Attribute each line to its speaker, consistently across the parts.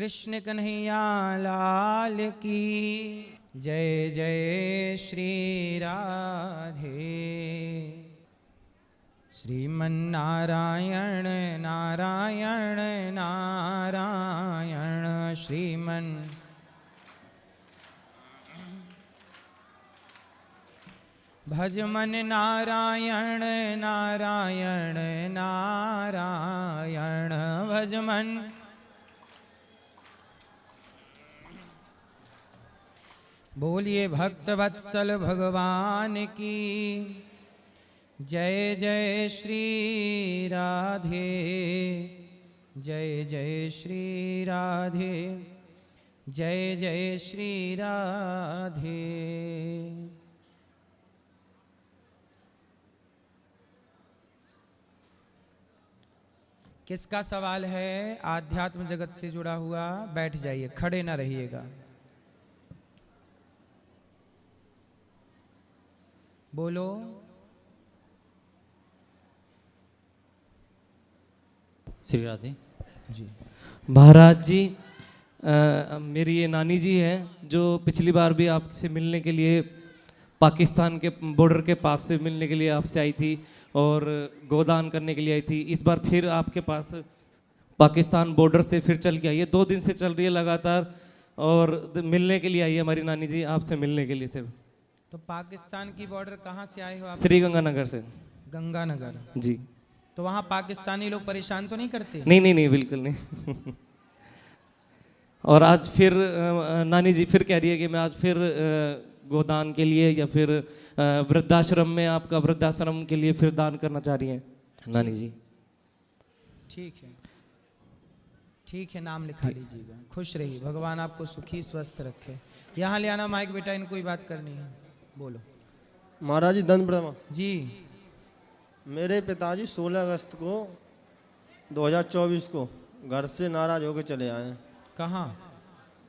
Speaker 1: कृष्ण कन्हैया लाल की जय जय श्री राधे। श्रीमन्नारायण नारायण नारायण श्रीमन् भजमन नारायण नारायण नारायण भजमन। बोलिए भक्त वत्सल भगवान की जय जय श्री राधे जय जय श्री राधे जय जय श्री राधे। किसका सवाल है आध्यात्म जगत से जुड़ा हुआ? बैठ जाइए, खड़े ना रहिएगा। बोलो।
Speaker 2: श्री राधे
Speaker 1: जी।
Speaker 2: महाराज जी, मेरी ये नानी जी हैं जो पिछली बार भी आपसे मिलने के लिए पाकिस्तान के बॉर्डर के पास से मिलने के लिए आपसे आई थी और गोदान करने के लिए आई थी। इस बार फिर आपके पास पाकिस्तान बॉर्डर से फिर चल के आई है, 2 दिन से चल रही है लगातार और मिलने के लिए आई है हमारी नानी जी, आपसे मिलने के लिए सिर्फ।
Speaker 1: तो पाकिस्तान की बॉर्डर कहाँ से आए हो आप?
Speaker 2: श्री गंगानगर से।
Speaker 1: गंगानगर
Speaker 2: जी।
Speaker 1: तो वहाँ पाकिस्तानी लोग परेशान तो नहीं करते?
Speaker 2: नहीं नहीं नहीं, बिल्कुल नहीं। और आज फिर नानी जी फिर कह रही है कि मैं आज फिर गोदान के लिए या फिर वृद्धाश्रम में, आपका वृद्धाश्रम के लिए फिर दान करना चाह रही हैं नानी जी।
Speaker 1: ठीक है, ठीक है, नाम लिखा लीजिएगा। खुश रहिए, भगवान आपको सुखी स्वस्थ रखे। यहाँ ले आना माइक बेटा, इनको ही बात करनी है। बोलो।
Speaker 3: महाराज जी दंड ब्रह्मा
Speaker 1: जी।
Speaker 3: मेरे पिताजी 16 अगस्त को 2024 को घर से नाराज होकर चले आए हैं।
Speaker 1: कहाँ?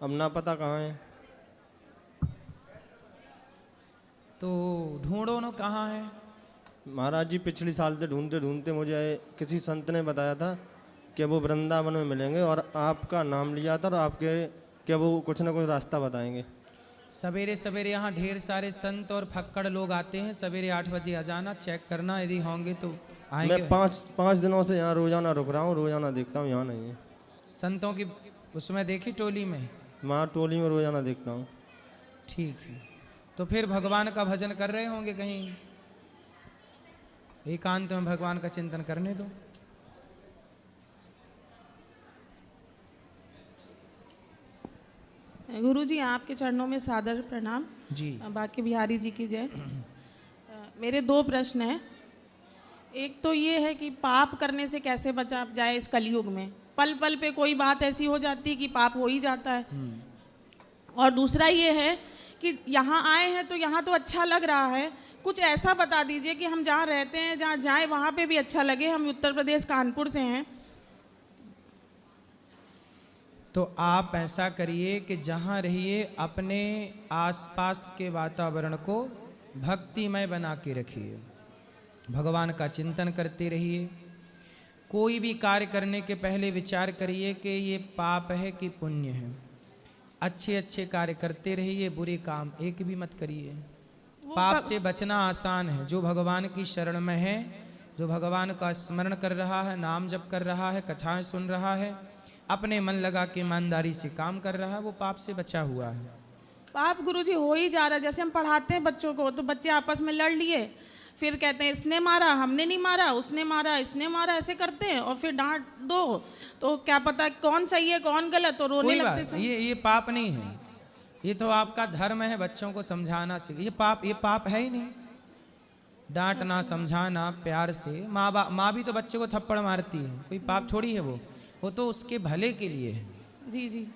Speaker 3: अब ना पता कहाँ है।
Speaker 1: तो ढूंढो ना कहाँ है।
Speaker 3: महाराज जी पिछले साल से ढूंढते ढूंढते मुझे किसी संत ने बताया था कि वो वृंदावन में मिलेंगे और आपका नाम लिया था और आपके कि वो कुछ ना कुछ रास्ता बताएंगे।
Speaker 1: सवेरे सवेरे यहाँ ढेर सारे संत और फक्कड़ लोग आते हैं। सवेरे 8 बजे आ जाना, चेक करना, यदि होंगे तो आएंगे।
Speaker 3: मैं पाँच दिनों से यहाँ रोजाना रुक रहा हूँ, रोजाना देखता हूँ, यहाँ नहीं है।
Speaker 1: संतों की उसमें देखी टोली में?
Speaker 3: मैं टोली में रोजाना देखता हूँ।
Speaker 1: ठीक है, तो फिर भगवान का भजन कर रहे होंगे कहीं। एकांत में भगवान का चिंतन करने दो।
Speaker 4: गुरु जी आपके चरणों में सादर प्रणाम
Speaker 1: जी।
Speaker 4: बाकी बिहारी जी की जय। मेरे 2 प्रश्न हैं। एक तो ये है कि पाप करने से कैसे बचा जाए इस कलयुग में। पल पल पे कोई बात ऐसी हो जाती है कि पाप हो ही जाता है। और दूसरा ये है कि यहाँ आए हैं तो यहाँ तो अच्छा लग रहा है, कुछ ऐसा बता दीजिए कि हम जहाँ रहते हैं, जहाँ जाएँ वहाँ पे भी अच्छा लगे। हम उत्तर प्रदेश कानपुर से हैं।
Speaker 1: तो आप ऐसा करिए कि जहाँ रहिए अपने आसपास के वातावरण को भक्तिमय बना के रखिए। भगवान का चिंतन करते रहिए। कोई भी कार्य करने के पहले विचार करिए कि ये पाप है कि पुण्य है। अच्छे अच्छे कार्य करते रहिए, बुरे काम एक भी मत करिए। पाप से बचना आसान है। जो भगवान की शरण में है, जो भगवान का स्मरण कर रहा है, नाम जप कर रहा है, कथाएं सुन रहा है, अपने मन लगा के ईमानदारी से काम कर रहा है, वो पाप से बचा हुआ है।
Speaker 4: पाप गुरुजी हो ही जा रहा है। जैसे हम पढ़ाते हैं बच्चों को तो बच्चे आपस में लड़ लिए, फिर कहते हैं इसने मारा, हमने नहीं मारा, उसने मारा, इसने मारा, ऐसे करते हैं और फिर डांट दो तो क्या पता कौन सही है कौन गलत, तो रोने लगते हैं।
Speaker 1: ये पाप नहीं है, ये तो आपका धर्म है बच्चों को समझाना सीखिए। ये पाप है ही नहीं। डांटना, समझाना प्यार से। माँ भी तो बच्चे को थप्पड़ मारती है, कोई पाप थोड़ी है वो तो उसके भले के लिए है।
Speaker 4: जी जी।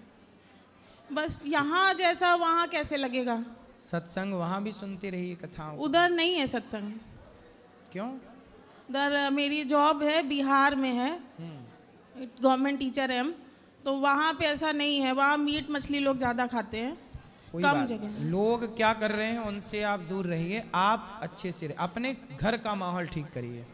Speaker 4: बस यहाँ जैसा वहाँ कैसे लगेगा?
Speaker 1: सत्संग वहाँ भी सुनते रहिए कथाओं।
Speaker 4: उधर नहीं है सत्संग।
Speaker 1: क्यों?
Speaker 4: उधर मेरी जॉब है, बिहार में है, गवर्नमेंट टीचर है हम, तो वहाँ पे ऐसा नहीं है। वहाँ मीट मछली लोग ज़्यादा खाते हैं, कम जगह।
Speaker 1: लोग क्या कर रहे हैं उनसे आप दूर रहिए। आप अच्छे से अपने घर का माहौल ठीक करिए।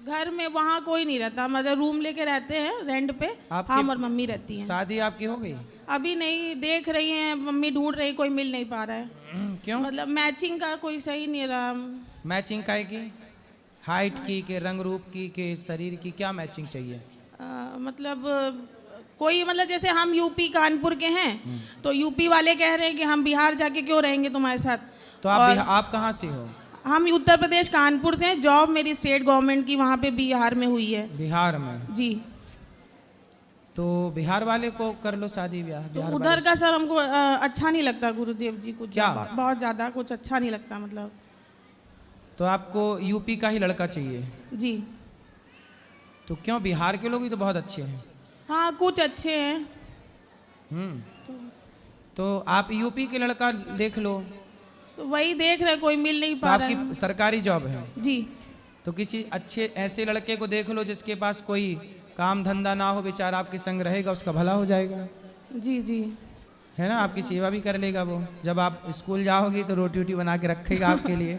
Speaker 4: घर में वहाँ कोई नहीं रहता, मतलब रूम लेके रहते हैं रेंट पे,
Speaker 1: आपके-
Speaker 4: हम और मम्मी रहती हैं।
Speaker 1: शादी आपकी हो गई?
Speaker 4: अभी नहीं, देख रही हैं, मम्मी ढूंढ रही, कोई मिल नहीं पा रहा है।
Speaker 1: क्यों?
Speaker 4: मतलब मैचिंग का कोई सही नहीं रहा।
Speaker 1: मैचिंग काय की? हाइट की के रंग रूप की के शरीर की, क्या मैचिंग चाहिए?
Speaker 4: मतलब कोई, मतलब जैसे हम यूपी कानपुर के हैं तो यूपी वाले कह रहे हैं कि हम बिहार जाके क्यों रहेंगे तुम्हारे साथ।
Speaker 1: तो आप कहाँ से हो?
Speaker 4: हम उत्तर प्रदेश कानपुर से हैं, जॉब मेरी स्टेट गवर्नमेंट की वहाँ पे बिहार में हुई है।
Speaker 1: बिहार में?
Speaker 4: जी।
Speaker 1: तो बिहार वाले को कर लो शादी ब्याह।
Speaker 4: तो
Speaker 1: बिहार
Speaker 4: उधर
Speaker 1: वाले
Speaker 4: का सर हमको अच्छा नहीं लगता गुरुदेव जी, कुछ
Speaker 1: क्या?
Speaker 4: बहुत ज़्यादा कुछ अच्छा नहीं लगता मतलब।
Speaker 1: तो आपको यूपी का ही लड़का चाहिए?
Speaker 4: जी
Speaker 1: तो क्यों, बिहार के लोग भी तो बहुत अच्छे हैं।
Speaker 4: हाँ, कुछ अच्छे हैं।
Speaker 1: तो आप यूपी के लड़का देख लो।
Speaker 4: तो वही देख रहे, कोई मिल नहीं
Speaker 1: तो
Speaker 4: पा रहा है।
Speaker 1: आपकी सरकारी जॉब है?
Speaker 4: जी।
Speaker 1: तो किसी अच्छे ऐसे लड़के को देख लो जिसके पास कोई काम धंधा ना हो, बेचारा आपके संग रहेगा, उसका भला हो जाएगा,
Speaker 4: जी जी।
Speaker 1: है ना? आपकी सेवा भी कर लेगा वो। जब आप स्कूल जाओगी तो रोटी वोटी बना के रखेगा आपके लिए।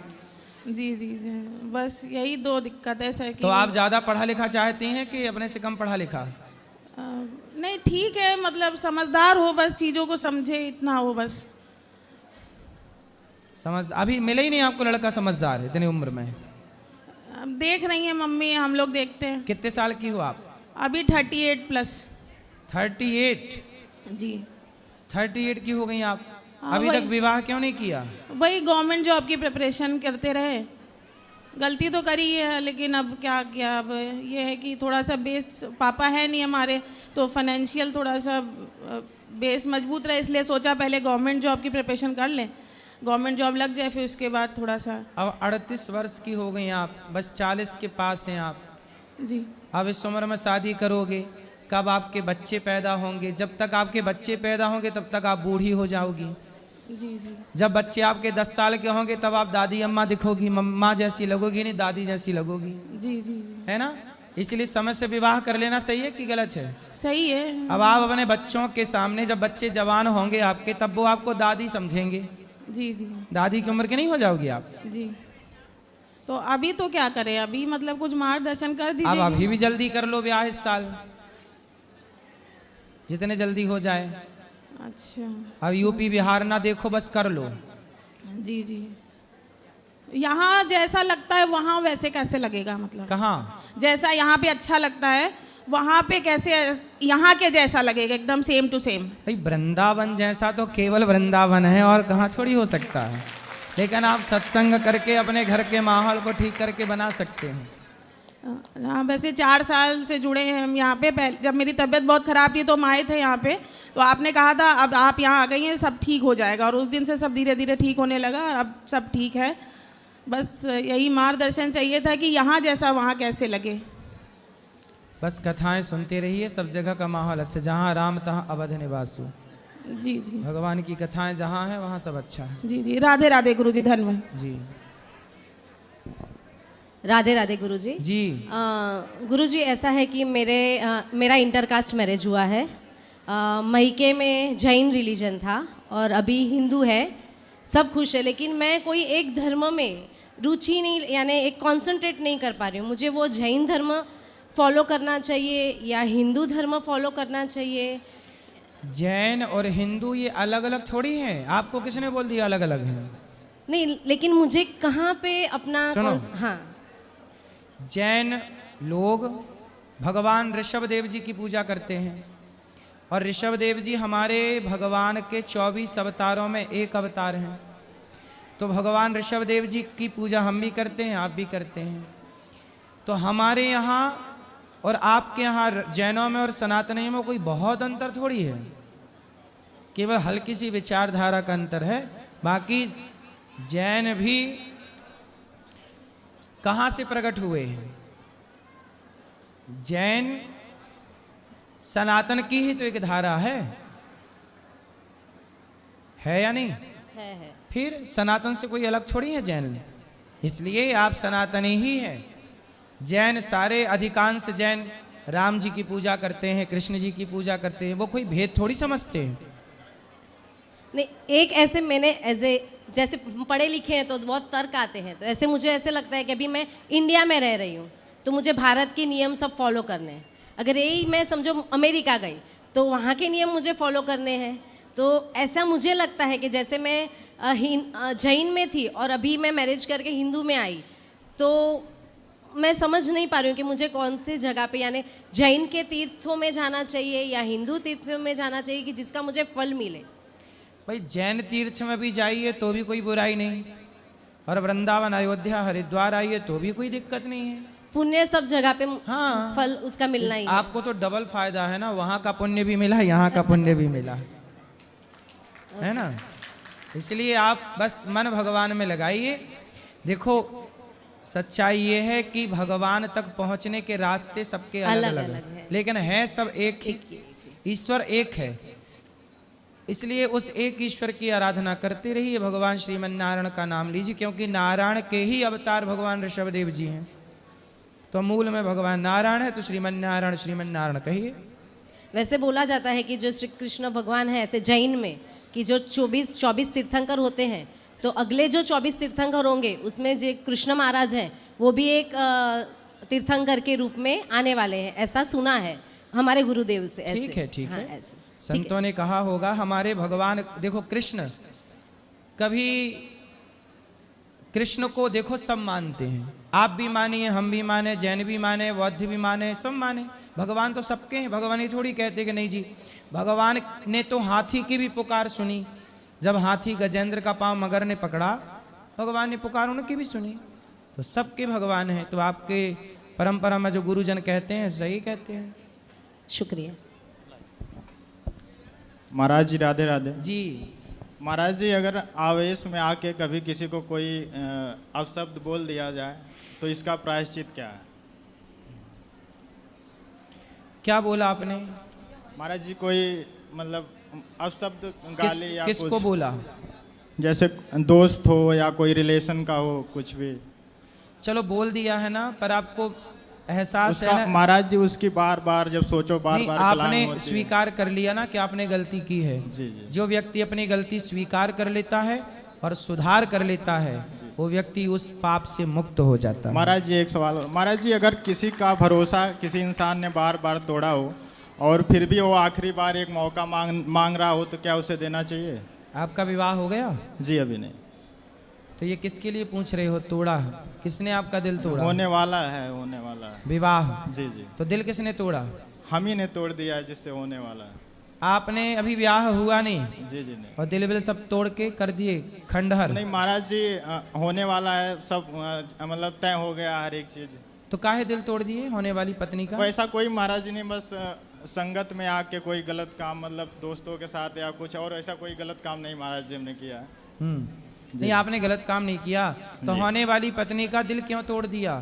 Speaker 4: जी जी जी, बस यही दो दिक्कत है सर कि
Speaker 1: तो आप ज़्यादा पढ़ा लिखा चाहती हैं कि अपने से कम पढ़ा लिखा?
Speaker 4: नहीं, ठीक है, मतलब समझदार हो, बस चीज़ों को समझे, इतना हो बस।
Speaker 1: अभी मिले ही नहीं आपको लड़का समझदार इतनी उम्र में?
Speaker 4: अब देख रही हैं मम्मी, हम लोग देखते हैं।
Speaker 1: कितने साल की हो आप?
Speaker 4: अभी 38+।
Speaker 1: 38?
Speaker 4: जी।
Speaker 1: 38 की हो गई आप?
Speaker 4: हाँ,
Speaker 1: अभी
Speaker 4: वही।
Speaker 1: तक विवाह क्यों नहीं किया?
Speaker 4: वही गवर्नमेंट जॉब की प्रिपरेशन करते रहे, गलती तो करी है, लेकिन अब क्या किया। अब ये है कि थोड़ा सा बेस, पापा है नहीं हमारे, तो फाइनेंशियल थोड़ा सा बेस मजबूत रहे, इसलिए सोचा पहले गवर्नमेंट जॉब की प्रिपरेशन कर लें, गवर्नमेंट जॉब लग जाए, फिर उसके बाद थोड़ा सा।
Speaker 1: अब 38 वर्ष की हो गई आप, बस 40 के पास हैं आप।
Speaker 4: जी।
Speaker 1: अब इस उम्र में शादी करोगे, कब आपके बच्चे पैदा होंगे? जब तक आपके बच्चे पैदा होंगे तब तक आप बूढ़ी हो जाओगी।
Speaker 4: जी जी।
Speaker 1: जब बच्चे आपके 10 साल के होंगे तब आप दादी अम्मा दिखोगी, मम्मा जैसी लगोगी, नहीं दादी जैसी लगोगी,
Speaker 4: जी जी।
Speaker 1: है ना? इसलिए समय से विवाह कर लेना सही है कि गलत है?
Speaker 4: सही है।
Speaker 1: अब आप अपने बच्चों के सामने, जब बच्चे जवान होंगे आपके, तब वो आपको दादी समझेंगे।
Speaker 4: जी जी।
Speaker 1: दादी की उम्र के नहीं हो जाओगी आप?
Speaker 4: जी। तो अभी तो क्या करें, अभी मतलब कुछ मार्गदर्शन कर
Speaker 1: अब
Speaker 4: दीजिए।
Speaker 1: अभी भी जल्दी कर लो ब्याह इस साल, जितने जल्दी हो जाए।
Speaker 4: अच्छा।
Speaker 1: अब यूपी बिहार ना देखो, बस कर लो।
Speaker 4: जी जी। यहाँ जैसा लगता है वहाँ वैसे कैसे लगेगा, मतलब
Speaker 1: कहाँ?
Speaker 4: जैसा यहाँ पे अच्छा लगता है वहाँ पे कैसे यहाँ के जैसा लगेगा, एकदम सेम टू सेम।
Speaker 1: भाई वृंदावन जैसा तो केवल वृंदावन है, और कहाँ थोड़ी हो सकता है। लेकिन आप सत्संग करके अपने घर के माहौल को ठीक करके बना सकते हैं।
Speaker 4: हाँ, वैसे 4 साल से जुड़े हैं हम यहाँ पे। पहले जब मेरी तबीयत बहुत ख़राब थी तो हम आए थे यहाँ पे, तो आपने कहा था अब आप यहाँ आ गई हैं, सब ठीक हो जाएगा, और उस दिन से सब धीरे धीरे ठीक होने लगा, और अब सब ठीक है। बस यही मार्गदर्शन चाहिए था कि यहाँ जैसा वहाँ कैसे लगे।
Speaker 1: बस कथाएं सुनते रहिए, सब जगह का माहौल अच्छा, जहाँ राम तहाँ अवध निवासु।
Speaker 4: जी जी।
Speaker 1: भगवान की कथाएं जहाँ हैं वहाँ सब अच्छा है।
Speaker 4: जी जी। राधे राधे गुरुजी, धन्यवाद
Speaker 1: जी।
Speaker 5: राधे राधे गुरुजी।
Speaker 1: जी।
Speaker 5: गुरुजी, ऐसा है कि मेरा इंटरकास्ट मैरिज हुआ है। मईके में जैन रिलीजन था और अभी हिंदू है, सब खुश है, लेकिन मैं कोई एक धर्म में रुचि नहीं, यानी एक कंसंट्रेट नहीं कर पा रही हूँ। मुझे वो जैन धर्म फॉलो करना चाहिए या हिंदू धर्म फॉलो करना चाहिए?
Speaker 1: जैन और हिंदू ये अलग अलग थोड़ी हैं। आपको किसने बोल दिया अलग अलग हैं?
Speaker 5: नहीं, लेकिन मुझे कहाँ पे अपना
Speaker 1: सुनो।
Speaker 5: हाँ।
Speaker 1: जैन लोग भगवान ऋषभ देव जी की पूजा करते हैं, और ऋषभ देव जी हमारे भगवान के 24 अवतारों में एक अवतार हैं। तो भगवान ऋषभ देव जी की पूजा हम भी करते हैं, आप भी करते हैं। तो हमारे यहाँ और आपके यहाँ जैनों में और सनातनियों में कोई बहुत अंतर थोड़ी है, केवल हल्की सी विचारधारा का अंतर है। बाकी जैन भी कहाँ से प्रकट हुए हैं? जैन सनातन की ही तो एक धारा है या नहीं?
Speaker 5: है।
Speaker 1: फिर सनातन से कोई अलग थोड़ी है जैन, इसलिए आप सनातनी ही हैं। जैन सारे, अधिकांश जैन राम जी की पूजा करते हैं, कृष्ण जी की पूजा करते हैं, वो कोई भेद थोड़ी समझते हैं।
Speaker 5: नहीं, एक ऐसे मैंने जैसे पढ़े लिखे हैं तो बहुत तर्क आते हैं, तो ऐसे मुझे ऐसे लगता है कि अभी मैं इंडिया में रह रही हूँ, तो मुझे भारत के नियम सब फॉलो करने हैं। अगर यही मैं समझो अमेरिका गई तो वहाँ के नियम मुझे फॉलो करने हैं। तो ऐसा मुझे लगता है कि जैसे मैं जैन में थी और अभी मैं मैरिज करके हिंदू में आई, तो मैं समझ नहीं पा रही हूँ कि मुझे कौन सी जगह पे, यानी जैन के तीर्थों में जाना चाहिए या हिंदू तीर्थों में जाना चाहिए कि जिसका मुझे फल मिले।
Speaker 1: भाई जैन तीर्थ में भी जाइए तो भी कोई बुराई नहीं, और वृंदावन अयोध्या हरिद्वार आइए तो भी कोई दिक्कत नहीं है।
Speaker 5: पुण्य सब जगह पे
Speaker 1: हाँ,
Speaker 5: फल उसका मिलना ही है।
Speaker 1: आपको तो डबल फायदा है ना, वहाँ का पुण्य भी मिला, यहाँ का पुण्य भी मिला, है ना। इसलिए आप बस मन भगवान में लगाइए। देखो सच्चाई ये है कि भगवान तक पहुँचने के रास्ते सबके अलग अलग हैं, लेकिन है सब एक ही। ईश्वर एक है, इसलिए उस एक ईश्वर की आराधना करते रहिए। भगवान श्रीमन नारायण का नाम लीजिए, क्योंकि नारायण के ही अवतार भगवान ऋषभदेव जी हैं। तो मूल में भगवान नारायण है, तो श्रीमन नारायण कहिए।
Speaker 5: वैसे बोला जाता है कि जो श्री कृष्ण भगवान है, ऐसे जैन में कि जो 24 तीर्थंकर होते हैं, तो अगले जो 24 तीर्थंकर होंगे उसमें जो कृष्ण महाराज हैं वो भी एक तीर्थंकर के रूप में आने वाले हैं, ऐसा सुना है हमारे गुरुदेव से। ऐसे
Speaker 1: ठीक है, ठीक
Speaker 5: हाँ,
Speaker 1: है।
Speaker 5: ऐसे
Speaker 1: संतों ने कहा होगा हमारे भगवान। देखो कृष्ण, कभी कृष्ण को देखो सब मानते हैं, आप भी मानिए, हम भी माने, जैन भी माने, बौद्ध भी माने, सब माने। भगवान तो सबके हैं। भगवान ये थोड़ी कहते कि नहीं जी, भगवान ने तो हाथी की भी पुकार सुनी। जब हाथी गजेंद्र का पांव मगर ने पकड़ा, भगवान ने पुकार उनकी भी सुनी। तो सबके भगवान हैं। तो आपके परंपरा में जो गुरुजन कहते हैं सही कहते हैं।
Speaker 5: शुक्रिया
Speaker 6: महाराज जी। राधे राधे
Speaker 1: जी।
Speaker 6: महाराज जी, अगर आवेश में आके कभी किसी को कोई अपशब्द बोल दिया जाए तो इसका प्रायश्चित क्या है?
Speaker 1: क्या बोला आपने?
Speaker 6: महाराज जी, कोई मतलब अपशब्द गाली या
Speaker 1: किसको
Speaker 6: कुछ,
Speaker 1: बोला?
Speaker 6: जैसे दोस्त हो या कोई रिलेशन का हो, कुछ भी।
Speaker 1: चलो बोल दिया है ना, पर आपको एहसास
Speaker 6: उसका
Speaker 1: है ना?
Speaker 6: महाराज जी, उसकी बार बार जब सोचो बार
Speaker 1: नहीं,
Speaker 6: बार
Speaker 1: आपने स्वीकार कर लिया ना कि आपने गलती की है।
Speaker 6: जी जी।
Speaker 1: जो व्यक्ति अपनी गलती स्वीकार कर लेता है और सुधार कर लेता है, वो व्यक्ति उस पाप से मुक्त हो जाता है।
Speaker 6: महाराज जी, एक सवाल। महाराज जी, अगर किसी का भरोसा किसी इंसान ने बार बार तोड़ा हो और फिर भी वो आखिरी बार एक मौका मांग रहा हो, तो क्या उसे देना चाहिए?
Speaker 1: आपका विवाह हो गया?
Speaker 6: जी अभी नहीं।
Speaker 1: तो ये किसके लिए पूछ रहे हो? तोड़ा किसने आपका दिल तोड़ा?
Speaker 6: होने वाला है, होने वाला है।
Speaker 1: विवाह?
Speaker 6: जी जी।
Speaker 1: तो दिल किसने तोड़ा?
Speaker 6: हम ही ने तोड़ दिया है, जिससे होने वाला है।
Speaker 1: आपने अभी ब्याह हुआ नहीं
Speaker 6: जी जी नहीं।
Speaker 1: और दिल विल सब तोड़ के कर दिए खंडहर?
Speaker 6: नहीं महाराज जी, होने वाला है सब, मतलब तय हो गया हर एक चीज।
Speaker 1: तो काहे दिल तोड़ दिए होने वाली पत्नी का?
Speaker 6: वैसा कोई महाराज जी नहीं, बस संगत में आके कोई गलत काम, मतलब दोस्तों के साथ या कुछ और, ऐसा कोई गलत काम नहीं महाराज जी हमने किया है।
Speaker 1: नहीं, आपने गलत काम नहीं किया, तो होने वाली पत्नी का दिल क्यों तोड़ दिया?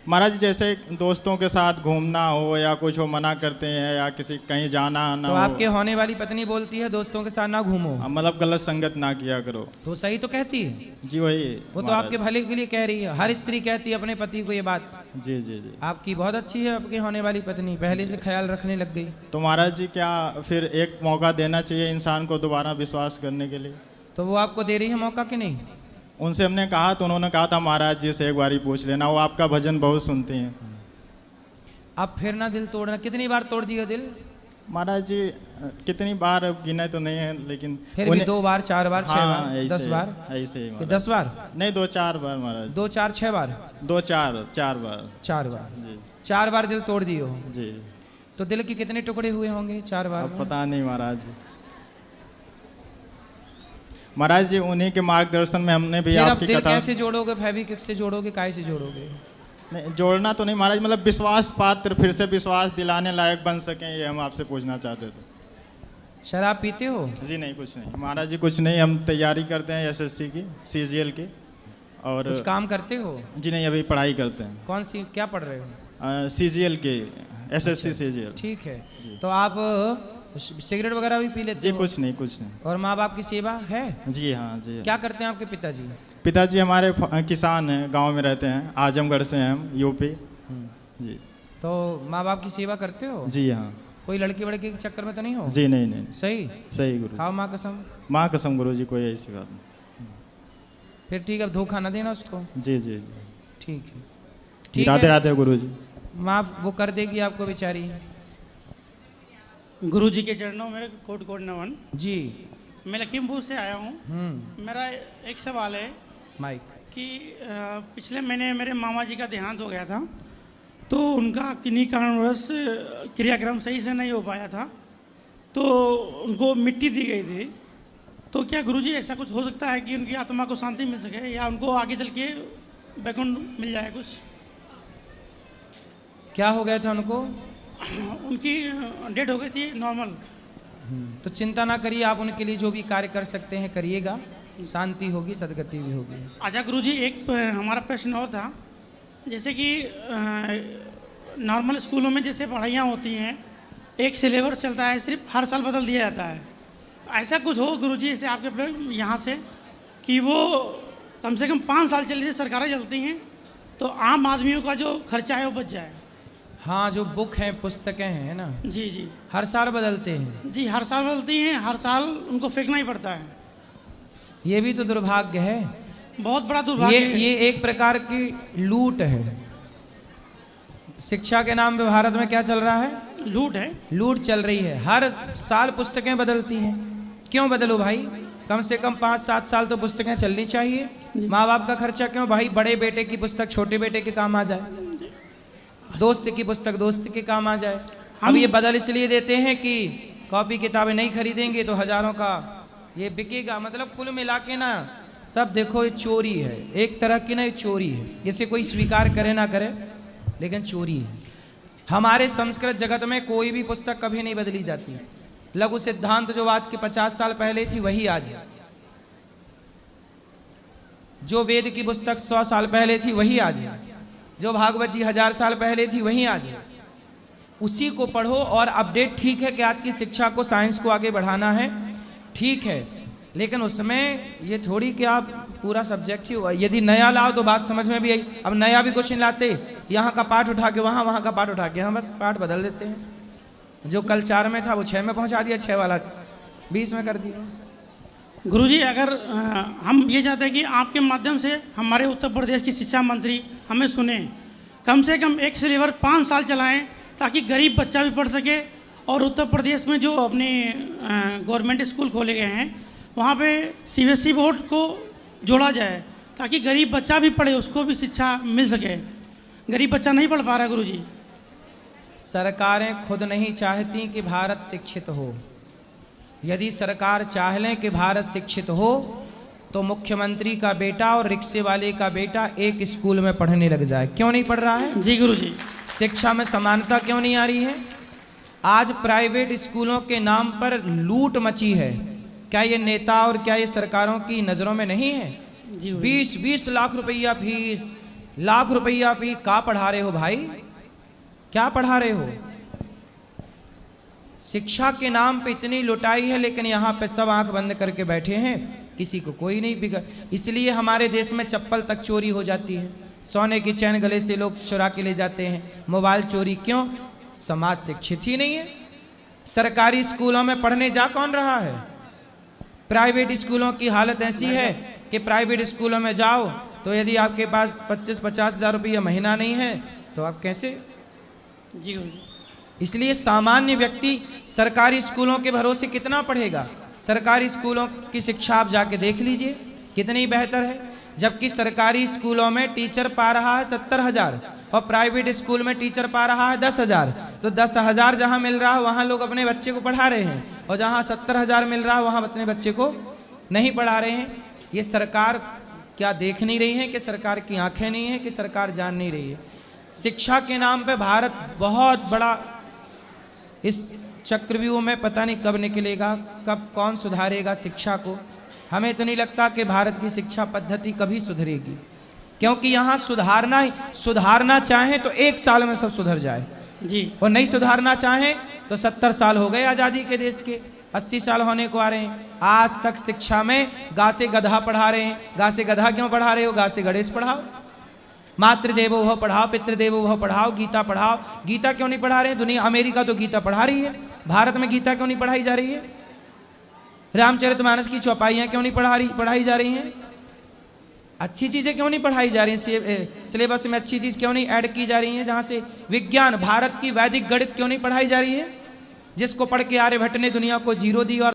Speaker 6: महाराज जी, जैसे दोस्तों के साथ घूमना हो या कुछ हो, मना करते हैं, या किसी कहीं जाना आना
Speaker 1: तो
Speaker 6: हो।
Speaker 1: आपके होने वाली पत्नी बोलती है दोस्तों के साथ ना घूमो,
Speaker 6: मतलब गलत संगत ना किया करो।
Speaker 1: तो सही तो कहती है।
Speaker 6: जी वही।
Speaker 1: वो तो आपके भले के लिए कह रही है। हर स्त्री कहती है अपने पति को ये बात।
Speaker 6: जी जी जी।
Speaker 1: आपकी बहुत अच्छी है आपकी होने वाली पत्नी, पहले से ख्याल रखने लग गई।
Speaker 6: तो महाराज जी, क्या फिर एक मौका देना चाहिए इंसान को दोबारा विश्वास करने के लिए?
Speaker 1: तो वो आपको दे रही है मौका कि नहीं?
Speaker 6: उनसे हमने कहा तो उन्होंने कहा था महाराज जी से एक बार ही पूछ लेना, वो आपका भजन बहुत सुनती हैं।
Speaker 1: अब फिर ना दिल तोड़ना। कितनी बार तोड़ दिया दिल?
Speaker 6: महाराज जी, कितनी बार गिने तो नहीं है, लेकिन
Speaker 1: फिर भी 2 बार 4 बार 6 बार
Speaker 6: ऐसे-
Speaker 1: 10 बार?
Speaker 6: ऐसे ही
Speaker 1: कि
Speaker 6: महाराज।
Speaker 1: 10 बार?
Speaker 6: नहीं, 2-4 बार महाराज।
Speaker 1: 2 4 6 बार?
Speaker 6: 2-4 बार।
Speaker 1: 4 बार?
Speaker 6: जी
Speaker 1: 4 बार दिल तोड़ दिए हो?
Speaker 6: जी।
Speaker 1: तो दिल के कितने टुकड़े हुए होंगे 4 बार
Speaker 6: अब
Speaker 1: में?
Speaker 6: पता नहीं महाराज जी। महाराज जी, उन्हीं के मार्गदर्शन में हमने भी
Speaker 1: फिर अब
Speaker 6: आपकी
Speaker 1: दिल
Speaker 6: कथा।
Speaker 1: कैसे जोड़ोगे? फेविक्विक से जोड़ोगे? काय से जोड़ोगे?
Speaker 6: नहीं, जोड़ना तो नहीं महाराज, मतलब विश्वास पात्र फिर से विश्वास दिलाने लायक बन सकें, ये हम आपसे पूछना चाहते थे।
Speaker 1: शराब पीते हो?
Speaker 6: जी नहीं, कुछ नहीं महाराज जी, कुछ नहीं। हम तैयारी करते हैं एसएससी की, सीजीएल की। और
Speaker 1: कुछ काम करते हो?
Speaker 6: जी नहीं, अभी पढ़ाई करते हैं।
Speaker 1: कौन सी, क्या पढ़ रहे हो?
Speaker 6: सीजीएल की, एसएससी सीजीएल।
Speaker 1: ठीक है। तो आप सिगरेट वगैरह भी पी लेते
Speaker 6: जी
Speaker 1: हो?
Speaker 6: कुछ नहीं, कुछ नहीं।
Speaker 1: और माँ बाप की सेवा है?
Speaker 6: जी हाँ, जी हाँ।
Speaker 1: क्या करते हैं आपके पिताजी?
Speaker 6: पिताजी हमारे किसान हैं, गांव में रहते हैं, आजमगढ़ से हैं हम, यूपी। जी।
Speaker 1: तो माँ बाप की सेवा करते हो?
Speaker 6: जी हाँ।
Speaker 1: कोई लड़की वड़की के चक्कर में तो नहीं हो?
Speaker 6: जी नहीं नहीं।
Speaker 1: सही?
Speaker 6: सही गुरु।
Speaker 1: खाओ माँ कसम।
Speaker 6: माँ कसम गुरु जी, कोई ऐसी बात नहीं।
Speaker 1: फिर ठीक है, अब धोखा ना देना उसको।
Speaker 6: जी जी जी।
Speaker 1: ठीक है।
Speaker 6: जी,
Speaker 1: ठीक
Speaker 6: राधे
Speaker 1: है।
Speaker 6: राधे गुरु जी।
Speaker 1: माफ वो कर देगी आपको बेचारी।
Speaker 7: गुरु जी के चरणों में कोट कोट नमन।
Speaker 1: जी।
Speaker 7: मैं लखीमपुर से आया हूँ। मेरा एक सवाल है
Speaker 1: माइक।
Speaker 7: कि पिछले महीने मेरे मामा जी का देहांत हो गया था, तो उनका किन्हीं कारणवश क्रियाक्रम सही से नहीं हो पाया था, तो उनको मिट्टी दी गई थी। तो क्या गुरुजी ऐसा कुछ हो सकता है कि उनकी आत्मा को शांति मिल सके या उनको आगे चल के वैकुंठ मिल जाए कुछ?
Speaker 1: क्या हो गया था उनको?
Speaker 7: उनकी डेथ हो गई थी नॉर्मल।
Speaker 1: तो चिंता ना करिए, आप उनके लिए जो भी कार्य कर सकते हैं करिएगा, शांति होगी, सदगति भी होगी।
Speaker 7: अच्छा गुरुजी, एक हमारा प्रश्न और था, जैसे कि नॉर्मल स्कूलों में जैसे पढ़ाइयाँ होती हैं, एक सिलेबस चलता है, सिर्फ हर साल बदल दिया जाता है। ऐसा कुछ हो गुरुजी जैसे आपके यहाँ से कि वो कम से कम 5 साल चली, सरकारें चलती हैं, तो आम आदमियों का जो खर्चा है वो बच जाए।
Speaker 1: हाँ, जो बुक हैं, पुस्तकें हैं ना,
Speaker 7: जी जी
Speaker 1: हर साल बदलते हैं।
Speaker 7: जी, हर साल बदलती हैं, हर साल उनको फेंकना ही पड़ता है।
Speaker 1: ये भी तो दुर्भाग्य है,
Speaker 7: बहुत बड़ा दुर्भाग्य है।
Speaker 1: ये एक प्रकार की लूट है। शिक्षा के नाम पे भारत में क्या चल रहा है?
Speaker 7: लूट है,
Speaker 1: लूट चल रही है। हर साल पुस्तकें बदलती हैं। क्यों बदलो भाई? कम से कम 5-7 साल तो पुस्तकें चलनी चाहिए। माँ बाप का खर्चा क्यों भाई? बड़े बेटे की पुस्तक छोटे बेटे के काम आ जाए, दोस्त की पुस्तक दोस्त के काम आ जाए। हम ये बदल इसलिए देते हैं कि कॉपी किताबें नहीं खरीदेंगे तो हजारों का ये बिकेगा। मतलब कुल मिला के ना सब देखो ये चोरी है, एक तरह की ना ये चोरी है। इसे कोई स्वीकार करे ना करे, लेकिन चोरी है। हमारे संस्कृत जगत में कोई भी पुस्तक कभी नहीं बदली जाती। लघु सिद्धांत जो आज के 50 साल पहले थी वही आज है। जो वेद की पुस्तक 100 साल पहले थी वही आज है। जो भागवत जी 1000 साल पहले थी वही आज है। उसी को पढ़ो और अपडेट। ठीक है कि आज की शिक्षा को, साइंस को आगे बढ़ाना है, ठीक है, लेकिन उसमें ये थोड़ी कि आप पूरा सब्जेक्ट ही हुआ। यदि नया लाओ तो बात समझ में भी आई। अब नया भी कुछ नहीं लाते, यहाँ का पाठ उठा के वहाँ, वहाँ का पाठ उठा के यहाँ, बस पाठ बदल देते हैं। जो कल 4 में था वो 6 में पहुँचा दिया, 6 वाला 20 में कर दिया।
Speaker 7: गुरुजी, अगर हम ये चाहते हैं कि आपके माध्यम से हमारे उत्तर प्रदेश की शिक्षा मंत्री हमें सुने, कम से कम एक सिलेबस 5 साल चलाएं ताकि गरीब बच्चा भी पढ़ सके। और उत्तर प्रदेश में जो अपने गवर्नमेंट स्कूल खोले गए हैं वहाँ पे CBSE बोर्ड को जोड़ा जाए ताकि गरीब बच्चा भी पढ़े, उसको भी शिक्षा मिल सके। गरीब बच्चा नहीं पढ़ पा रहा गुरुजी।
Speaker 1: सरकारें खुद नहीं चाहती कि भारत शिक्षित हो। यदि सरकार चाह लें कि भारत शिक्षित हो तो मुख्यमंत्री का बेटा और रिक्शे वाले का बेटा एक स्कूल में पढ़ने लग जाए। क्यों नहीं पढ़ रहा है?
Speaker 7: जी गुरुजी।
Speaker 1: शिक्षा में समानता क्यों नहीं आ रही है? आज प्राइवेट स्कूलों के नाम पर लूट मची है। क्या ये नेता और क्या ये सरकारों की नज़रों में नहीं है? 20-20 लाख रुपया फीस, लाख रुपया फीस। क्या पढ़ा रहे हो भाई? क्या पढ़ा रहे हो? शिक्षा के नाम पे इतनी लुटाई है, लेकिन यहाँ पे सब आंख बंद करके बैठे हैं, किसी को कोई नहीं बिगड़। इसलिए हमारे देश में चप्पल तक चोरी हो जाती है, सोने की चैन गले से लोग चुरा के ले जाते हैं, मोबाइल चोरी। क्यों? समाज शिक्षित ही नहीं है। सरकारी स्कूलों में पढ़ने जा कौन रहा है? प्राइवेट स्कूलों की हालत ऐसी है कि प्राइवेट स्कूलों में जाओ तो यदि आपके पास 25-50 हज़ार रुपया महीना नहीं है तो आप कैसे?
Speaker 7: जी गुरुजी।
Speaker 1: इसलिए सामान्य व्यक्ति सरकारी स्कूलों के भरोसे कितना पढ़ेगा? सरकारी स्कूलों की शिक्षा आप जाके देख लीजिए कितनी बेहतर है। जबकि सरकारी स्कूलों में टीचर पा रहा है 70,000 और प्राइवेट स्कूल में टीचर पा रहा है 10,000। तो 10,000 जहाँ मिल रहा है वहाँ लोग अपने बच्चे को पढ़ा रहे हैं, और जहाँ 70,000 मिल रहा है वहाँ अपने बच्चे को नहीं पढ़ा रहे हैं। ये सरकार क्या देख नहीं रही है कि सरकार की आंखें नहीं है कि सरकार जान नहीं रही है? शिक्षा के नाम पे भारत बहुत बड़ा इस चक्रव्यूह में पता नहीं कब निकलेगा, कब कौन सुधारेगा शिक्षा को। हमें तो नहीं लगता कि भारत की शिक्षा पद्धति कभी सुधरेगी, क्योंकि यहाँ सुधारना चाहें तो 1 साल में सब सुधर जाए
Speaker 7: जी,
Speaker 1: और नहीं सुधारना चाहें तो 70 साल हो गए आज़ादी के देश के, 80 साल होने को आ रहे हैं। आज तक शिक्षा में गा से गधा पढ़ा रहे हैं। गा से गधा क्यों पढ़ा रहे हो? गा से गणेश पढ़ाओ, मातृदेवो भव पढ़ाओ, पितृदेवो भव पढ़ाओ, गीता पढ़ाओ। गीता क्यों नहीं पढ़ा रहे हैं? दुनिया, अमेरिका तो गीता पढ़ा रही है, भारत में गीता क्यों नहीं पढ़ाई जा रही है? रामचरितमानस की चौपाइयाँ क्यों नहीं पढ़ाई जा रही हैं? अच्छी चीज़ें क्यों नहीं पढ़ाई जा रही हैं? सिलेबस में अच्छी चीज़ क्यों नहीं ऐड की जा रही है? जहाँ से विज्ञान, भारत की वैदिक गणित क्यों नहीं पढ़ाई जा रही है? जिसको पढ़ के आर्यभट्ट ने दुनिया को जीरो दी और